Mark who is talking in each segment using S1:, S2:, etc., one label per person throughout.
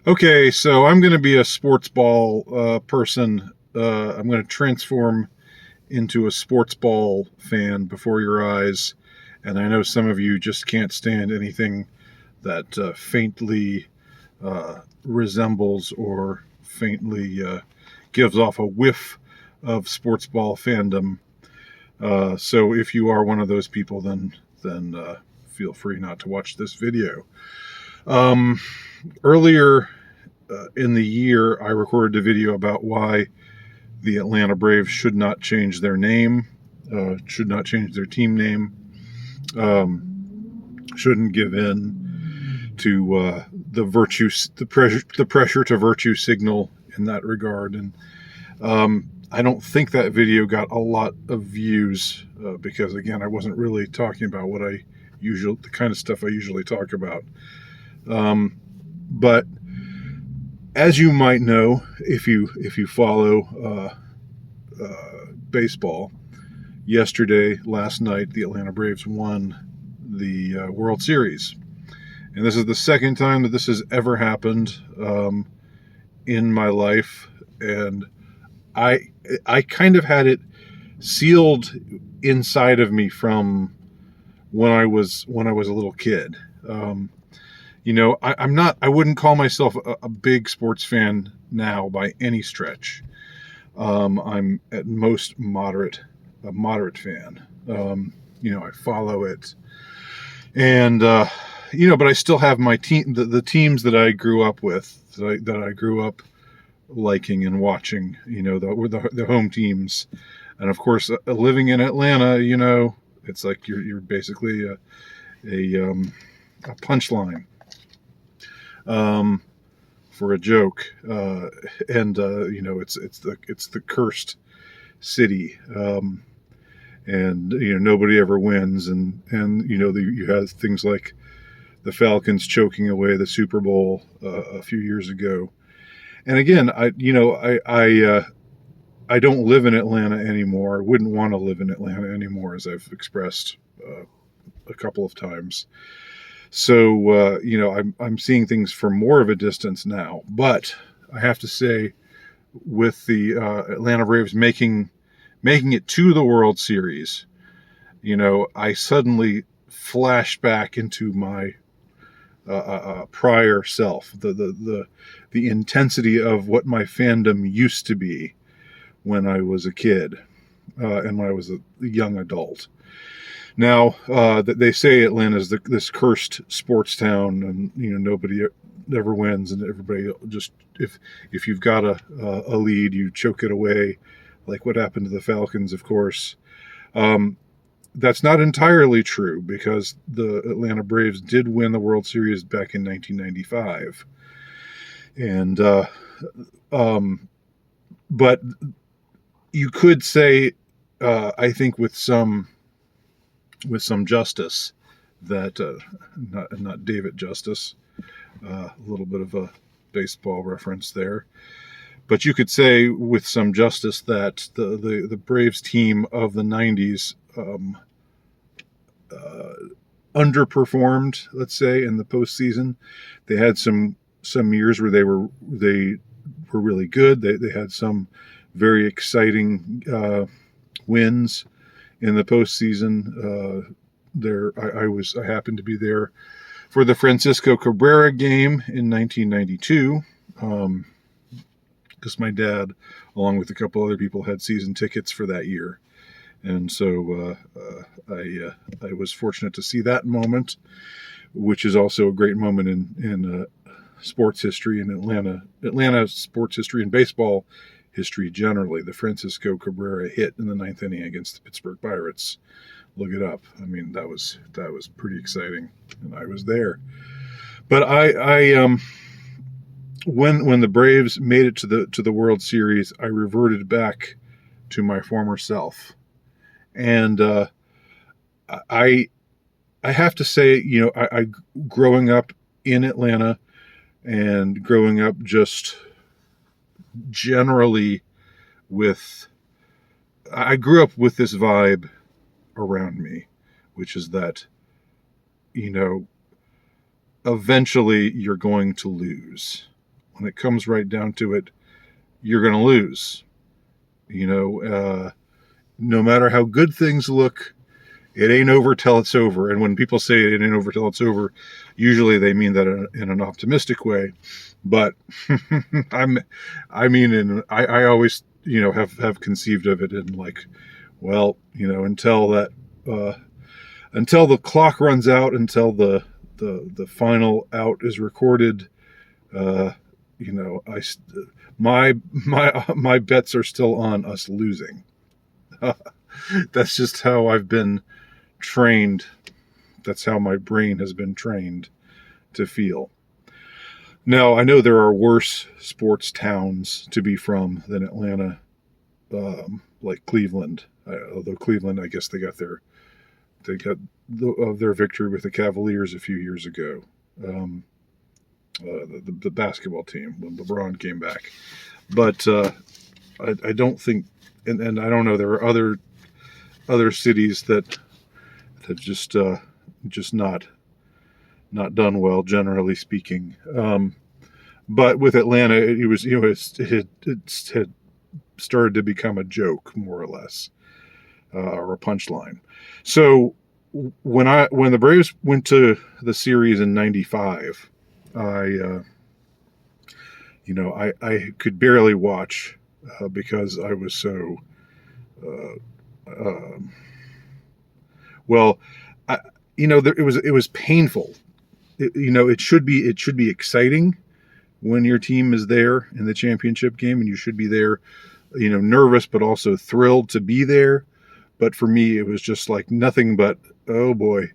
S1: Okay, so I'm going to be a sports ball person. I'm going to transform into a sports ball fan before your eyes. And I know some of you just can't stand anything that faintly resembles or faintly gives off a whiff of sports ball fandom. So if you are one of those people, then feel free not to watch this video. Earlier in the year, I recorded a video about why the Atlanta Braves should not change their name, should not change their team name, shouldn't give in to the pressure to virtue signal in that regard. And I don't think that video got a lot of views because, again, I wasn't really talking about the kind of stuff I usually talk about. But as you might know, if you follow baseball, last night, the Atlanta Braves won the World Series, and this is the second time that this has ever happened in my life, and I kind of had it sealed inside of me from when I was a little kid. I wouldn't call myself a big sports fan now by any stretch. I'm at most a moderate fan. I follow it, and but I still have my team, the teams that I grew up with, that I grew up liking and watching. The home teams, and of course, living in Atlanta, it's like you're basically a punchline. For a joke, and it's the cursed city, and nobody ever wins, and you have things like the Falcons choking away the Super Bowl a few years ago, and again, I don't live in Atlanta anymore. I wouldn't want to live in Atlanta anymore, as I've expressed a couple of times. So, I'm seeing things from more of a distance now. But I have to say, with the Atlanta Braves making it to the World Series, I suddenly flash back into my prior self, the intensity of what my fandom used to be when I was a kid and when I was a young adult. Now, they say Atlanta is this cursed sports town, and nobody ever wins, and everybody just if you've got a lead, you choke it away, like what happened to the Falcons, of course. That's not entirely true, because the Atlanta Braves did win the World Series back in 1995, and but you could say, I think with some justice, that not David Justice, a little bit of a baseball reference there, but you could say with some justice that the Braves team of the 90s underperformed, let's say, in the postseason. They had some years where they were really good. They had some very exciting wins in the postseason. I happened to be there for the Francisco Cabrera game in 1992, because my dad, along with a couple other people, had season tickets for that year, and so I was fortunate to see that moment, which is also a great moment in sports history in Atlanta sports history and baseball history generally. The Francisco Cabrera hit in the ninth inning against the Pittsburgh Pirates. Look it up. I mean, that was pretty exciting, and I was there. But when the Braves made it to the World Series, I reverted back to my former self, and I have to say, I growing up in Atlanta and growing up just generally I grew up with this vibe around me, which is that, eventually you're going to lose. when it comes right down to it, you're going to lose. No matter how good things look, it ain't over till it's over. And when people say it ain't over till it's over, usually they mean that in an optimistic way. But I always, have conceived of it in like, well, until the clock runs out, until the final out is recorded, my bets are still on us losing. That's just how I've been trained. That's how my brain has been trained to feel. Now, I know there are worse sports towns to be from than Atlanta, like Cleveland. Although Cleveland, I guess they got their victory with the Cavaliers a few years ago. The basketball team when LeBron came back. But I don't think, and I don't know, there are other cities that have just not done well, generally speaking. But with Atlanta, it had started to become a joke, more or less, or a punchline. So when the Braves went to the series in '95, I could barely watch because I was so it was painful. It should be exciting when your team is there in the championship game, and you should be there, nervous but also thrilled to be there. But for me, it was just like nothing but, oh boy,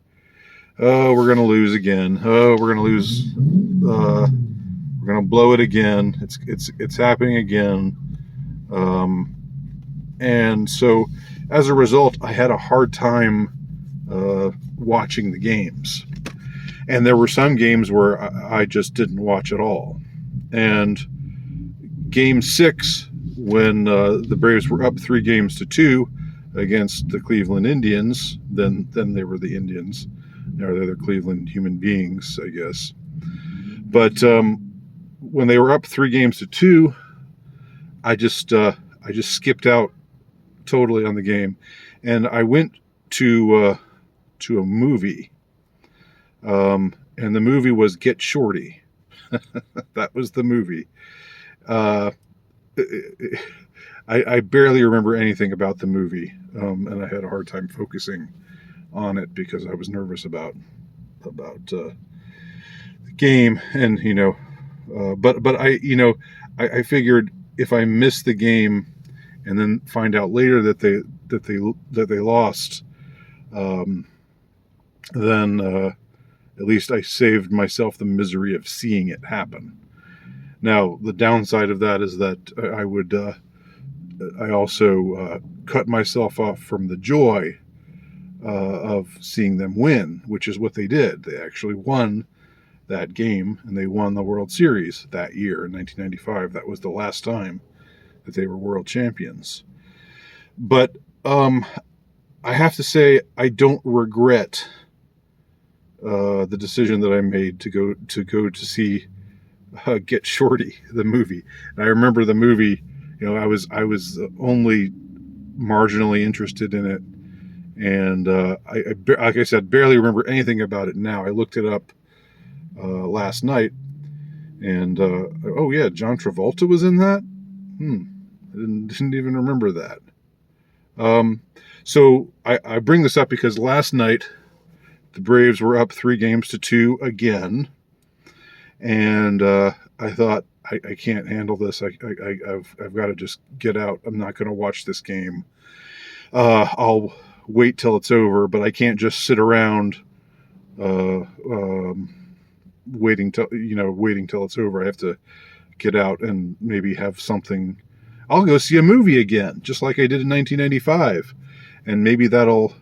S1: oh, we're gonna lose again. Oh, we're gonna lose. We're gonna blow it again. It's happening again. And so, as a result, I had a hard time watching the games. And there were some games where I just didn't watch at all. And Game 6, when the Braves were up 3-2 against the Cleveland Indians, then they were the Indians. Now they're the Cleveland human beings, I guess. But when they were up 3-2, I just skipped out totally on the game, and I went to a movie. And the movie was Get Shorty. That was the movie. I barely remember anything about the movie, and I had a hard time focusing on it because I was nervous about the game. And but I figured if I miss the game and then find out later that they lost, then at least I saved myself the misery of seeing it happen. Now, the downside of that is that I also cut myself off from the joy of seeing them win, which is what they did. They actually won that game, and they won the World Series that year in 1995. That was the last time that they were world champions. But I have to say, I don't regret the decision that I made to go to see Get Shorty, the movie. And I remember the movie. I was only marginally interested in it, and like I said, barely remember anything about it now. I looked it up last night, and oh yeah, John Travolta was in that. I didn't even remember that. So I bring this up because last night the Braves were up 3-2 again, and I thought, I can't handle this. I've got to just get out. I'm not going to watch this game. I'll wait till it's over, but I can't just sit around waiting till it's over. I have to get out and maybe have something. I'll go see a movie again, just like I did in 1995, and maybe that'll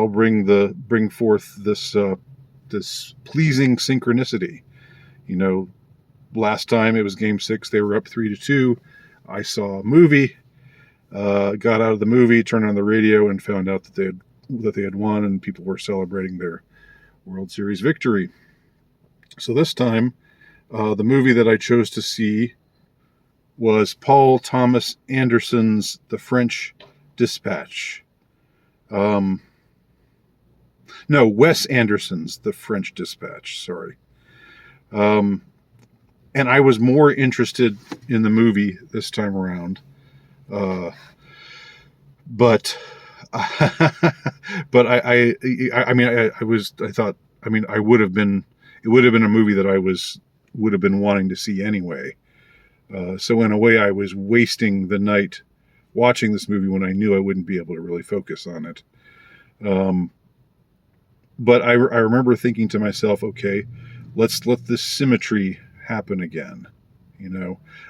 S1: bring forth this pleasing synchronicity. Last time it was Game 6, they were up 3-2. I saw a movie, got out of the movie, turned on the radio, and found out that they had won, and people were celebrating their World Series victory. So this time, The movie that I chose to see was Paul Thomas Anderson's The French Dispatch. No, Wes Anderson's The French Dispatch, sorry. And I was more interested in the movie this time around. But but I thought, it would have been a movie that I would have been wanting to see anyway. So in a way, I was wasting the night watching this movie when I knew I wouldn't be able to really focus on it. But I remember thinking to myself, okay, let's let this symmetry happen again.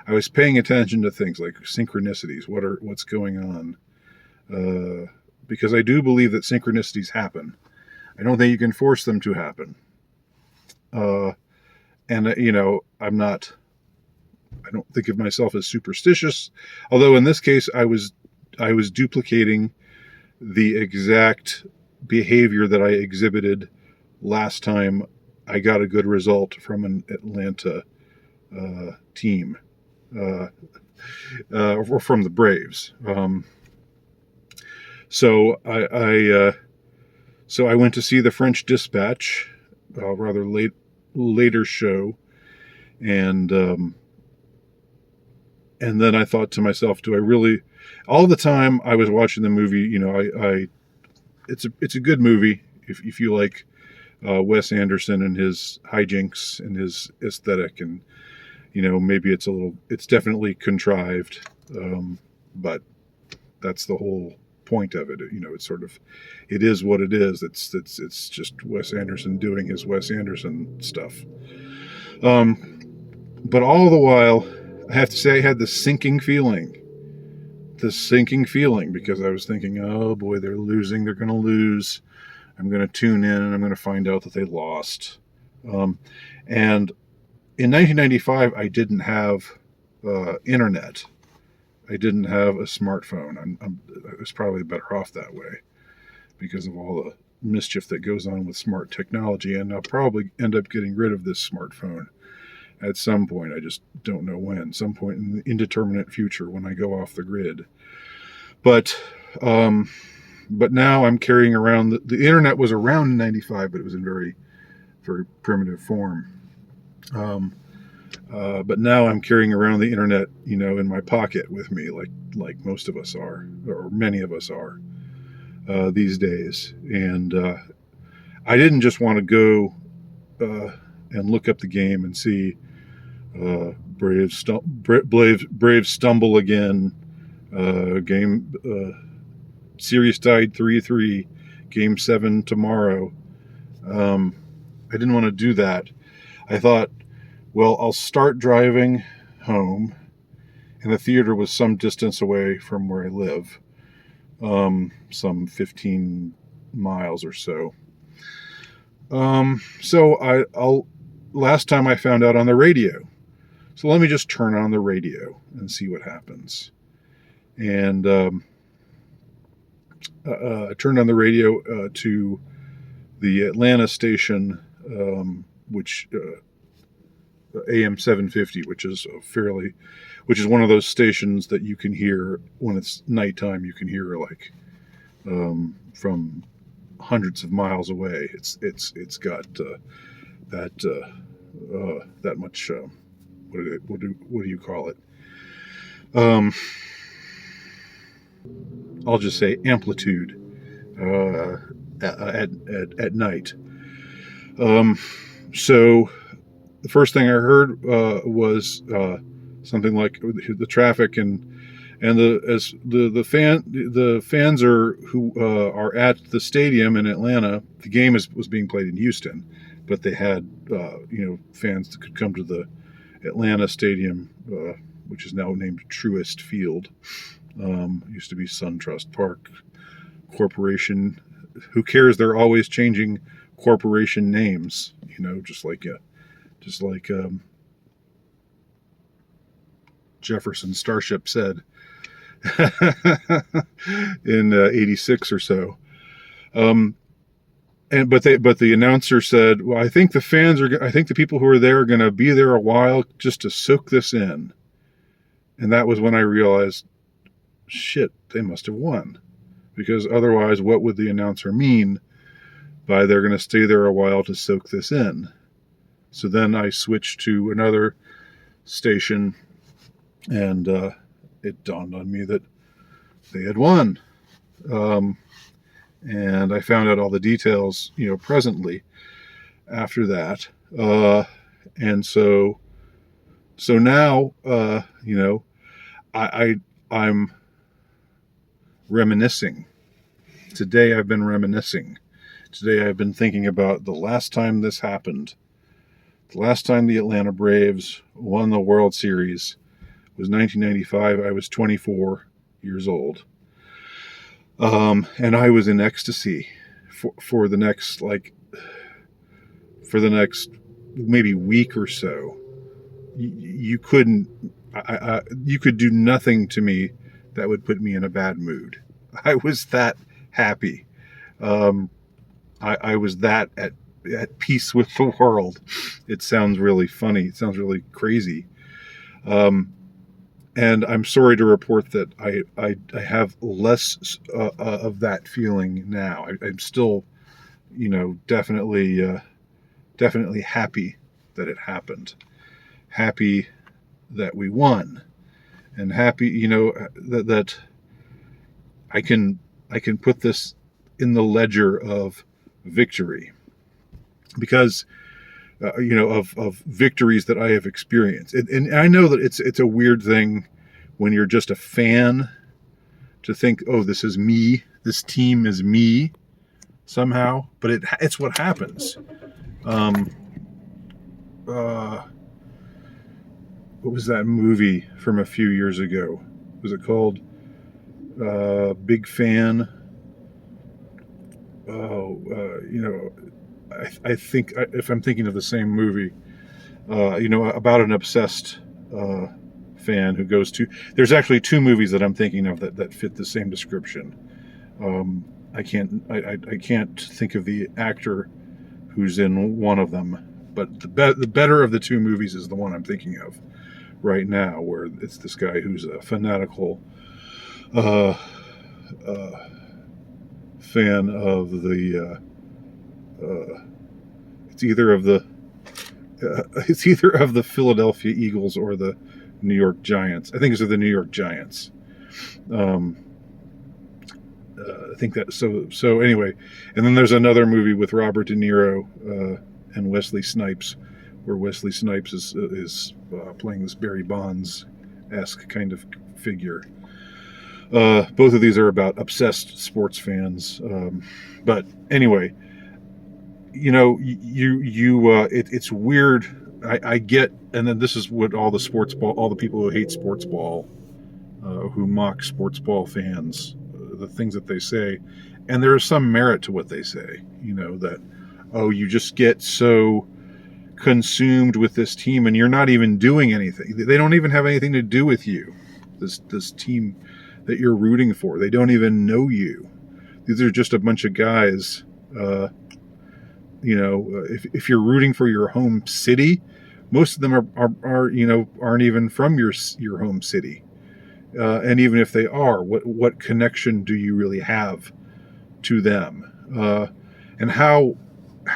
S1: I was paying attention to things like synchronicities. What's going on? Because I do believe that synchronicities happen. I don't think you can force them to happen. I don't think of myself as superstitious, although in this case I was duplicating the exact behavior that I exhibited last time I got a good result from an Atlanta team, or from the Braves. So I went to see The French Dispatch, rather later show, and then I thought to myself, do I really? All the time I was watching the movie, it's a good movie if you like Wes Anderson and his hijinks and his aesthetic, and maybe it's definitely contrived, but that's the whole point of it. It's sort of, it is what it is. It's just Wes Anderson doing his Wes Anderson stuff. But all the while, I have to say I had this sinking feeling, because I was thinking, oh boy, they're losing. They're going to lose. I'm going to tune in and I'm going to find out that they lost. And in 1995, I didn't have internet. I didn't have a smartphone. I was probably better off that way because of all the mischief that goes on with smart technology. And I'll probably end up getting rid of this smartphone at some point. I just don't know when. Some point in the indeterminate future when I go off the grid. But now I'm carrying around the internet was around in 95, but it was in very, very primitive form. But now I'm carrying around the internet, in my pocket with me, like most of us are, or many of us are these days. And I didn't just want to go and look up the game and see Braves stumble again. Game series tied 3-3. Game 7 tomorrow. I didn't want to do that. I thought, well, I'll start driving home, and the theater was some distance away from where I live, some 15 miles or so. So last time I found out on the radio. So let me just turn on the radio and see what happens. And I turned on the radio to the Atlanta station, which AM 750, which is one of those stations that you can hear when it's nighttime. You can hear from hundreds of miles away. It's got that much. What do you call it? I'll just say amplitude at night. So the first thing I heard was something like the traffic and the fans who are at the stadium in Atlanta. The game was being played in Houston, but they had fans that could come to the Atlanta stadium, which is now named Truist Field. Used to be SunTrust Park Corporation. Who cares? They're always changing corporation names. Just like Jefferson Starship said in 86 or so. but the announcer said, well, I think the people who are there are going to be there a while just to soak this in. And that was when I realized, shit, they must have won. Because otherwise, what would the announcer mean by they're going to stay there a while to soak this in? So then I switched to another station, and it dawned on me that they had won. And I found out all the details, presently after that. And so now, I'm reminiscing. Today I've been reminiscing. Today I've been thinking about the last time this happened. The last time the Atlanta Braves won the World Series was 1995. I was 24 years old. And I was in ecstasy for the next maybe week or so. You could do nothing to me that would put me in a bad mood. I was that happy. I was that at peace with the world. It sounds really funny. It sounds really crazy. And I'm sorry to report that I have less of that feeling now. I'm still, definitely happy that it happened. Happy that we won, and happy, that I can put this in the ledger of victory, because of victories that I have experienced. And I know that it's a weird thing when you're just a fan to think, oh, this is me, this team is me somehow, but it's what happens. What was that movie from a few years ago? Was it called Big Fan? I think, if I'm thinking of the same movie, about an obsessed fan who goes to. There's actually two movies that I'm thinking of that fit the same description. I can't think of the actor who's in one of them, but the better of the two movies is the one I'm thinking of right now, where it's this guy who's a fanatical fan of the. It's either of the Philadelphia Eagles or the New York Giants. I think it's of the New York Giants. I think that so anyway, and then there's another movie with Robert De Niro and Wesley Snipes, where Wesley Snipes is playing this Barry Bonds-esque kind of figure. Both of these are about obsessed sports fans, but anyway, it's weird. I get, and then this is what all the people who hate sports ball, who mock sports ball fans, the things that they say, and there is some merit to what they say. That, oh, you just get so consumed with this team and you're not even doing anything. They don't even have anything to do with you. This team that you're rooting for, they don't even know you. These are just a bunch of guys. If you're rooting for your home city, most of them aren't even from your home city. And even if they are, what connection do you really have to them? And how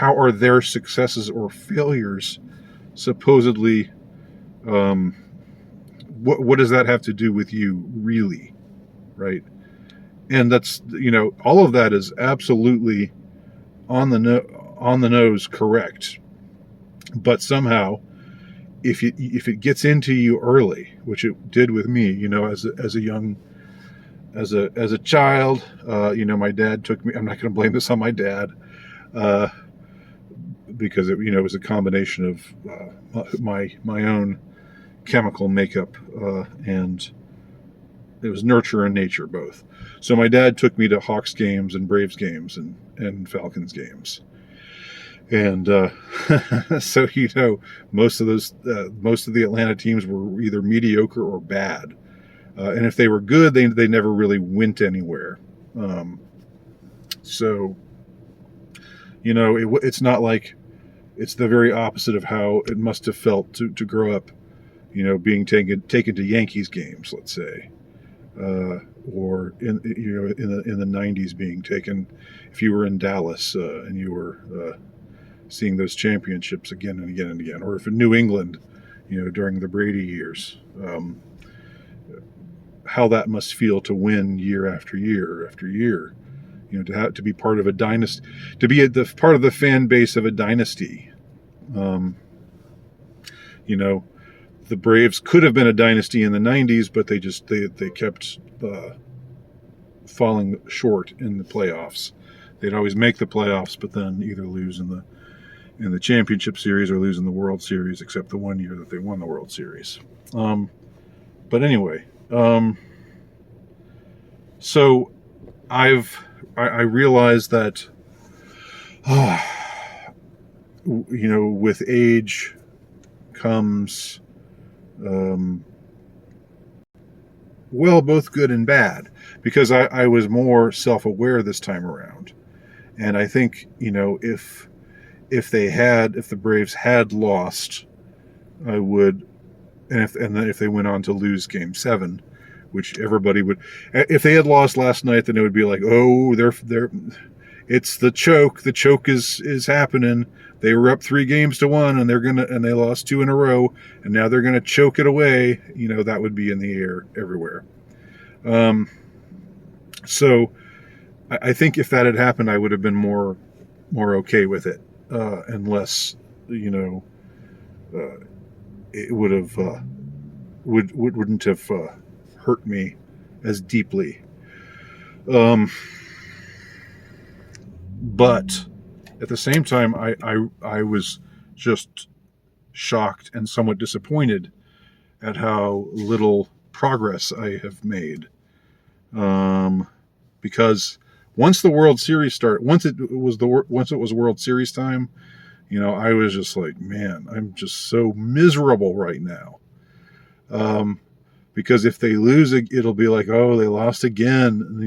S1: are their successes or failures supposedly? What does that have to do with you, really? Right? And that's all of that is absolutely on the nose correct. But somehow, if it gets into you early, which it did with me, as a child, my dad took me. I'm not going to blame this on my dad, because it was a combination of my own chemical makeup, and it was nurture and nature both. So my dad took me to Hawks games and Braves games and Falcons games. And so most of the Atlanta teams were either mediocre or bad, and if they were good, they never really went anywhere. So It's not like, it's the very opposite of how it must have felt to grow up, being taken to Yankees games, let's say, or in the '90s being taken, if you were in Dallas and you were seeing those championships again and again and again, or if in New England, during the Brady years, how that must feel to win year after year after year, to be part of a dynasty, to be part of the fan base of a dynasty. Um, the Braves could have been a dynasty in the '90s, but they kept falling short in the playoffs. They'd always make the playoffs, but then either lose in the championship series or lose in the World Series, except the one year that they won the World Series. But anyway, so I realized that, with age comes, both good and bad, because I was more self-aware this time around. And I think, if the Braves had lost, I would, and then if they went on to lose Game 7, which everybody would, if they had lost last night, then it would be like, oh, it's the choke. The choke is happening. They were up 3-1, and they lost 2 in a row, and now they're gonna choke it away. That would be in the air everywhere. So I think if that had happened, I would have been more okay with it, unless it would have wouldn't have hurt me as deeply. But at the same time, I was just shocked and somewhat disappointed at how little progress I have made. Because once the World Series started, once it was World Series time, I was just like, man, I'm just so miserable right now. Because if they lose, it'll be like, oh, they lost again.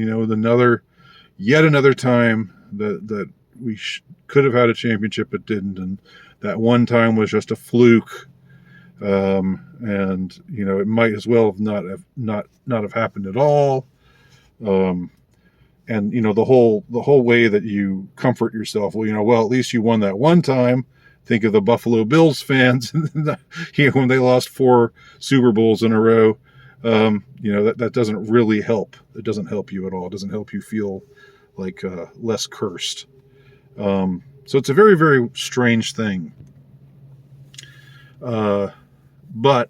S1: Yet another time that we could have had a championship but didn't, and that one time was just a fluke. And it might as well have not have happened at all. And the whole way that you comfort yourself, well, at least you won that one time. Think of the Buffalo Bills fans, when they lost 4 Super Bowls in a row. That doesn't really help. It doesn't help you at all. It doesn't help you feel like less cursed. So it's a very, very strange thing. But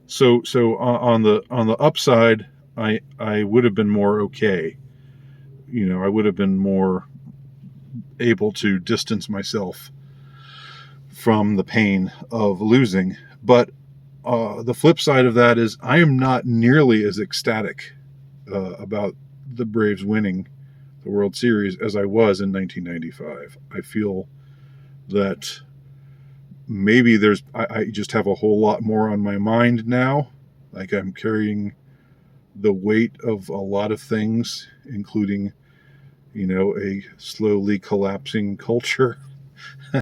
S1: so on the upside, I would have been more okay. I would have been more able to distance myself from the pain of losing. But the flip side of that is I am not nearly as ecstatic about the Braves winning the World Series as I was in 1995. I feel that maybe I just have a whole lot more on my mind now. Like I'm carrying the weight of a lot of things, including, a slowly collapsing culture